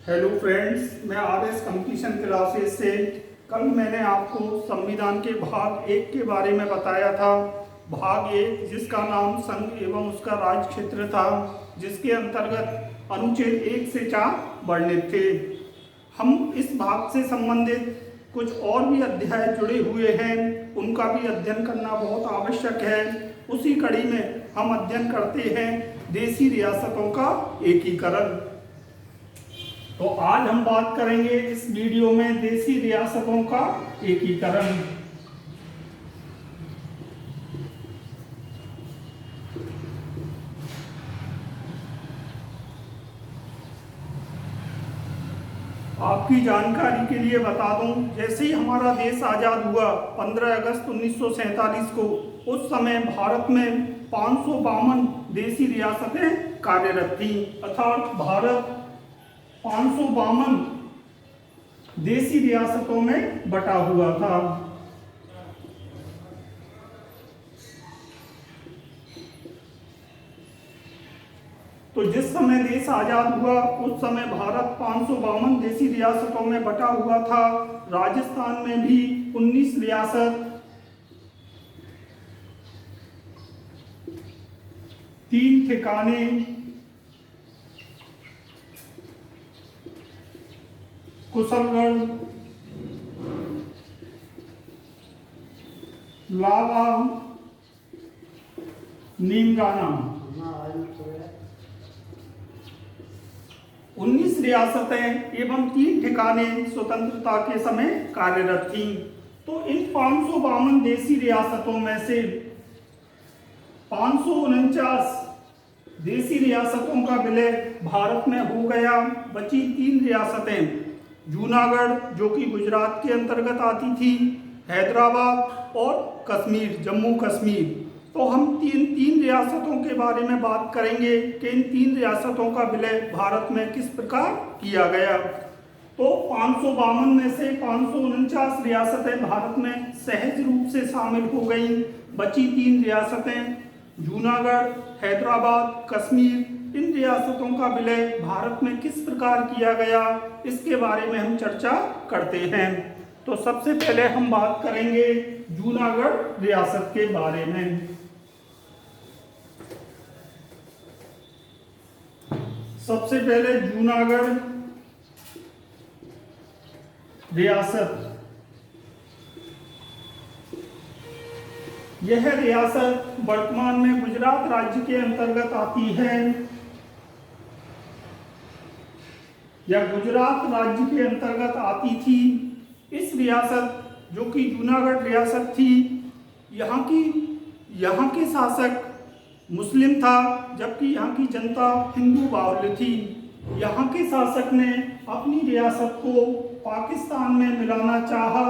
Hello friends, मैं RS competition classes से कल मैंने आपको संविधान के भाग एक के बारे में बताया था। भाग एक जिसका नाम संघ एवं उसका राज्य क्षेत्र था, जिसके अंतर्गत अनुच्छेद 1 से 4 वर्णित थे। हम इस भाग से संबंधित कुछ और भी अध्याय जुड़े हुए हैं, उनका भी अध्ययन करना बहुत आवश्यक है। उसी कड़ी में हम अध्ययन करते हैं देशी रियासतों का एकीकरण। तो आज हम बात करेंगे इस वीडियो में देशी रियासतों का एकीकरण। आपकी जानकारी के लिए बता दूं, जैसे ही हमारा देश आज़ाद हुआ 15 अगस्त 1947 को, उस समय भारत में 552 देशी रियासतें कार्यरत थीं, अर्थात भारत 552 देशी रियासतों में बटा हुआ था। तो जिस समय देश आजाद हुआ उस समय भारत 552 देशी रियासतों में बटा हुआ था। राजस्थान में भी 19 रियासत, 3 ठिकाने, कुशलगढ़, लावा, नीमगाना, 19 रियासतें एवं 3 ठिकाने स्वतंत्रता के समय कार्यरत थीं। तो इन 552 देशी रियासतों में से 549 देशी रियासतों का विलय भारत में हो गया। बची 3 रियासतें, जूनागढ़ जो कि गुजरात के अंतर्गत आती थी, हैदराबाद और कश्मीर, जम्मू कश्मीर। तो हम तीन रियासतों के बारे में बात करेंगे कि इन 3 रियासतों का विलय भारत में किस प्रकार किया गया। तो 552 में से 549 रियासतें भारत में सहज रूप से शामिल हो गईं। बची 3 रियासतें, जूनागढ़, हैदराबाद, कश्मीर, इन रियासतों का विलय भारत में किस प्रकार किया गया, इसके बारे में हम चर्चा करते हैं। तो सबसे पहले हम बात करेंगे जूनागढ़ रियासत के बारे में। सबसे पहले जूनागढ़ रियासत, यह रियासत वर्तमान में गुजरात राज्य के अंतर्गत आती है, या गुजरात राज्य के अंतर्गत आती थी। इस रियासत जो कि जूनागढ़ रियासत थी, यहाँ के शासक मुस्लिम था, जबकि यहाँ की जनता हिंदू बाहुल्य थी। यहाँ के शासक ने अपनी रियासत को पाकिस्तान में मिलाना चाहा,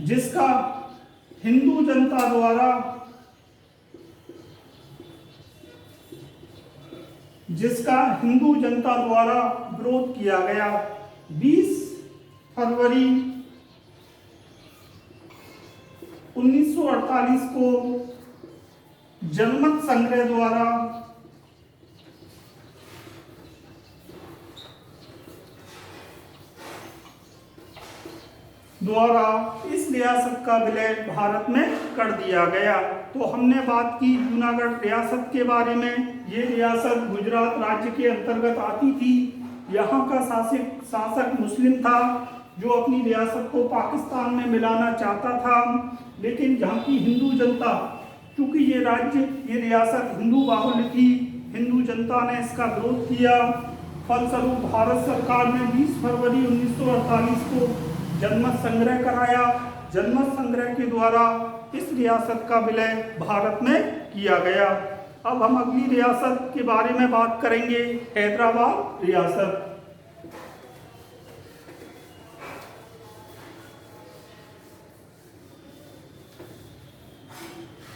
जिसका हिंदू जनता द्वारा विरोध किया गया। 20 फरवरी 1948 को जनमत संग्रह द्वारा इस रियासत का विलय भारत में कर दिया गया। तो हमने बात की जूनागढ़ रियासत के बारे में। ये रियासत गुजरात राज्य के अंतर्गत आती थी। यहाँ का शासक मुस्लिम था, जो अपनी रियासत को पाकिस्तान में मिलाना चाहता था, लेकिन यहाँ की हिंदू जनता, चूंकि ये रियासत हिंदू बाहुल्य थी, हिंदू जनता ने इसका विरोध किया। फलस्वरूप भारत सरकार ने 20 फरवरी 1948 को जनमत संग्रह कराया। जनमत संग्रह के द्वारा इस रियासत का विलय भारत में किया गया। अब हम अगली रियासत के बारे में बात करेंगे, हैदराबाद रियासत।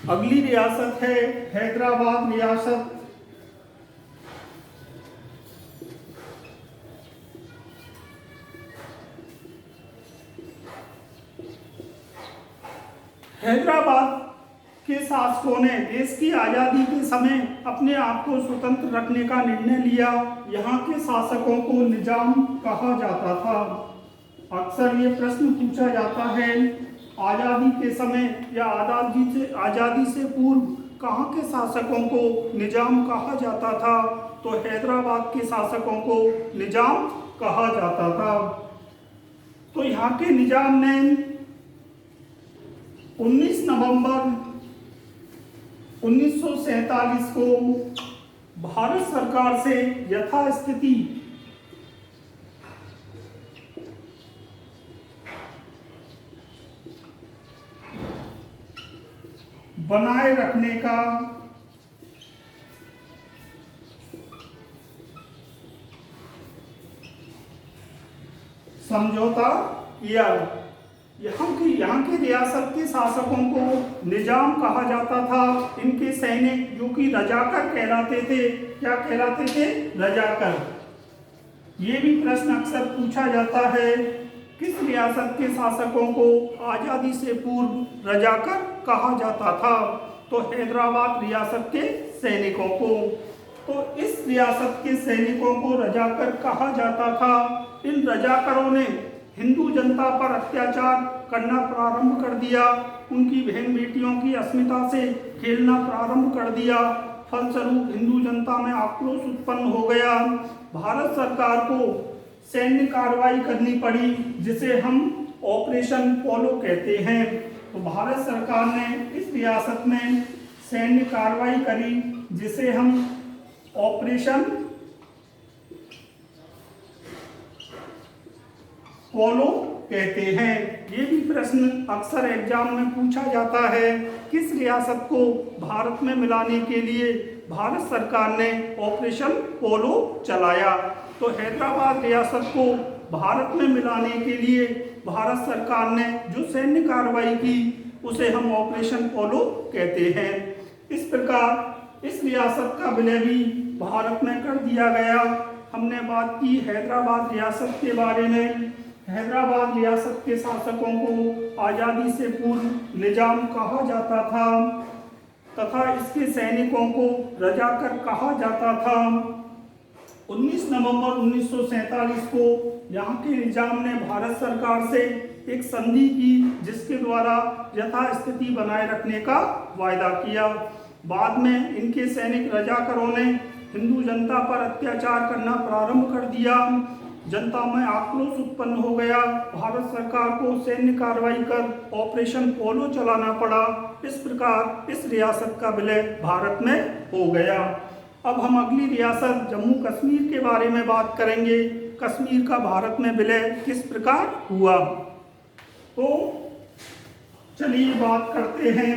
अगली रियासत है हैदराबाद रियासत। हैदराबाद के के शासकों ने देश की आज़ादी के समय अपने आप को स्वतंत्र रखने का निर्णय लिया। यहाँ के शासकों को निजाम कहा जाता था। अक्सर ये प्रश्न पूछा जाता है, आज़ादी के समय या आज़ादी से पूर्व कहाँ के शासकों को निजाम कहा जाता था? तो हैदराबाद के शासकों को निजाम कहा जाता था। तो यहाँ के निजाम ने 19 नवंबर 1947 को भारत सरकार से यथास्थिति बनाए रखने का समझौता किया। यहाँ के रियासत के शासकों को निजाम कहा जाता था। इनके सैनिक जो कि रजाकर कहलाते थे, क्या कहलाते थे? रजाकर। ये भी प्रश्न अक्सर पूछा जाता है, किस रियासत के शासकों को आज़ादी से पूर्व रजाकर कहा जाता था? तो हैदराबाद रियासत के सैनिकों को। तो इस रियासत के सैनिकों को रजाकर कहा जाता था। इन रजाकरों ने हिंदू जनता पर अत्याचार करना प्रारंभ कर दिया। उनकी बहन बेटियों की अस्मिता से खेलना प्रारंभ कर दिया। फलस्वरूप हिंदू जनता में आक्रोश उत्पन्न हो गया। भारत सरकार को सैन्य कार्रवाई करनी पड़ी, जिसे हम ऑपरेशन पोलो कहते हैं। तो भारत सरकार ने इस रियासत में सैन्य कार्रवाई करी, जिसे हम ऑपरेशन पोलो कहते हैं। ये भी प्रश्न अक्सर एग्जाम में पूछा जाता है, किस रियासत को भारत में मिलाने के लिए भारत सरकार ने ऑपरेशन पोलो चलाया? तो हैदराबाद रियासत को भारत में मिलाने के लिए भारत सरकार ने जो सैन्य कार्रवाई की, उसे हम ऑपरेशन पोलो कहते हैं। इस प्रकार इस रियासत का विलय भी भारत में कर दिया गया। हमने बात की हैदराबाद रियासत के बारे में। हैदराबाद रियासत के शासकों को आज़ादी से पूर्व निजाम कहा जाता था तथा इसके सैनिकों को रजाकर कहा जाता था। 19 नवंबर 1947 को यहाँ के निजाम ने भारत सरकार से एक संधि की, जिसके द्वारा यथास्थिति बनाए रखने का वायदा किया। बाद में इनके सैनिक रजाकरों ने हिंदू जनता पर अत्याचार करना प्रारंभ कर दिया। जनता में आक्रोश उत्पन्न हो गया। भारत सरकार को सैन्य कार्रवाई कर ऑपरेशन पोलो चलाना पड़ा। इस प्रकार इस रियासत का विलय भारत में हो गया। अब हम अगली रियासत जम्मू कश्मीर के बारे में बात करेंगे। कश्मीर का भारत में विलय किस प्रकार हुआ? तो चलिए बात करते हैं।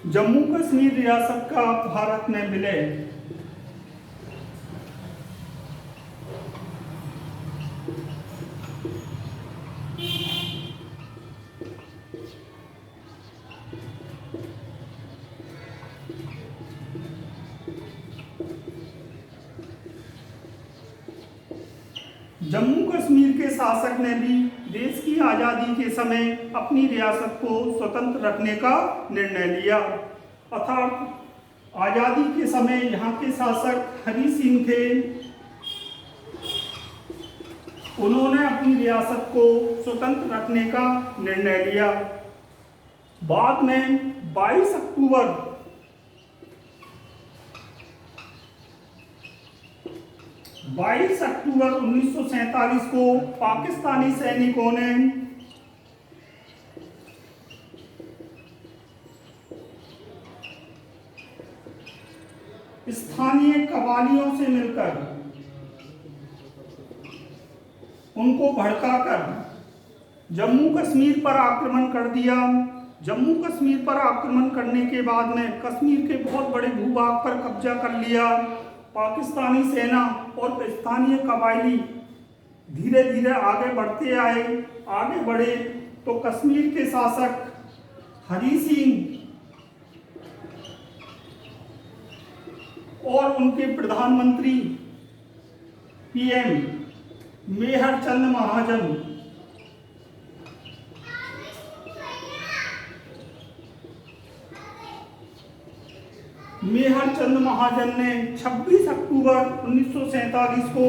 जम्मू कश्मीर रियासत का भारत में विलय। जम्मू कश्मीर के शासक ने भी देश की आज़ादी के समय अपनी रियासत को स्वतंत्र रखने का निर्णय लिया। अर्थात आज़ादी के समय यहाँ के शासक हरि सिंह थे। उन्होंने अपनी रियासत को स्वतंत्र रखने का निर्णय लिया। बाद में 22 अक्टूबर 1947 को पाकिस्तानी सैनिकों ने स्थानीय कबालियों से मिलकर उनको भड़काकर जम्मू कश्मीर पर आक्रमण कर दिया। जम्मू कश्मीर पर आक्रमण करने के बाद में कश्मीर के बहुत बड़े भूभाग पर कब्जा कर लिया। पाकिस्तानी सेना और स्थानीय कबायली धीरे धीरे आगे बढ़ते आए। आगे बढ़े तो कश्मीर के शासक हरि सिंह और उनके प्रधानमंत्री पीएम मेहर चंद महाजन। मेहर चंद महाजन ने 26 अक्टूबर 1947 को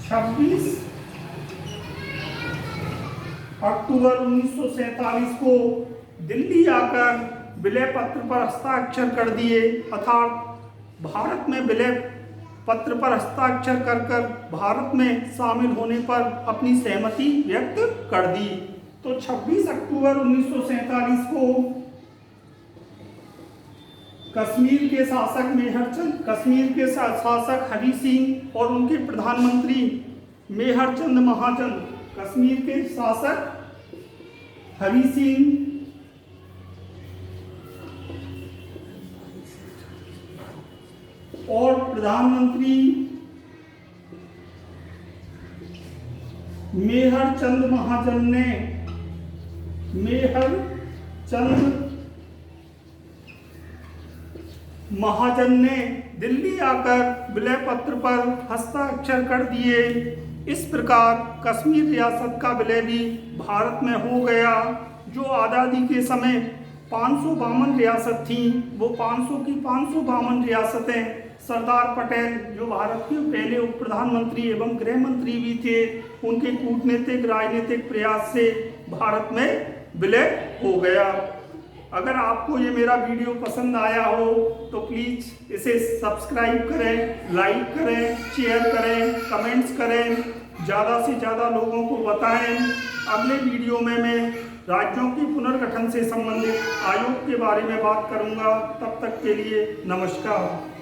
26 अक्टूबर 1947 को दिल्ली आकर विलय पत्र पर हस्ताक्षर कर दिए, अर्थात भारत में विलय पत्र पर हस्ताक्षर कर भारत में शामिल होने पर अपनी सहमति व्यक्त कर दी। तो 26 अक्टूबर 1947 को कश्मीर के शासक मेहर चंद, कश्मीर के शासक हरि सिंह और उनके प्रधानमंत्री मेहर चंद महाजन, कश्मीर के शासक हरि सिंह और प्रधानमंत्री मेहर चंद महाजन ने दिल्ली आकर विलय पत्र पर हस्ताक्षर कर दिए। इस प्रकार कश्मीर रियासत का विलय भी भारत में हो गया। जो आज़ादी के समय 552 रियासत थी, वो 500 की 552 रियासतें सरदार पटेल, जो भारत के पहले उप प्रधानमंत्री एवं गृह मंत्री भी थे, उनके कूटनीतिक राजनीतिक प्रयास से भारत में विलय हो गया। अगर आपको ये मेरा वीडियो पसंद आया हो तो प्लीज़ इसे सब्सक्राइब करें, लाइक करें, शेयर करें, कमेंट्स करें, ज़्यादा से ज़्यादा लोगों को बताएं। अगले वीडियो में मैं राज्यों के पुनर्गठन से संबंधित आयोग के बारे में बात करूंगा। तब तक के लिए नमस्कार।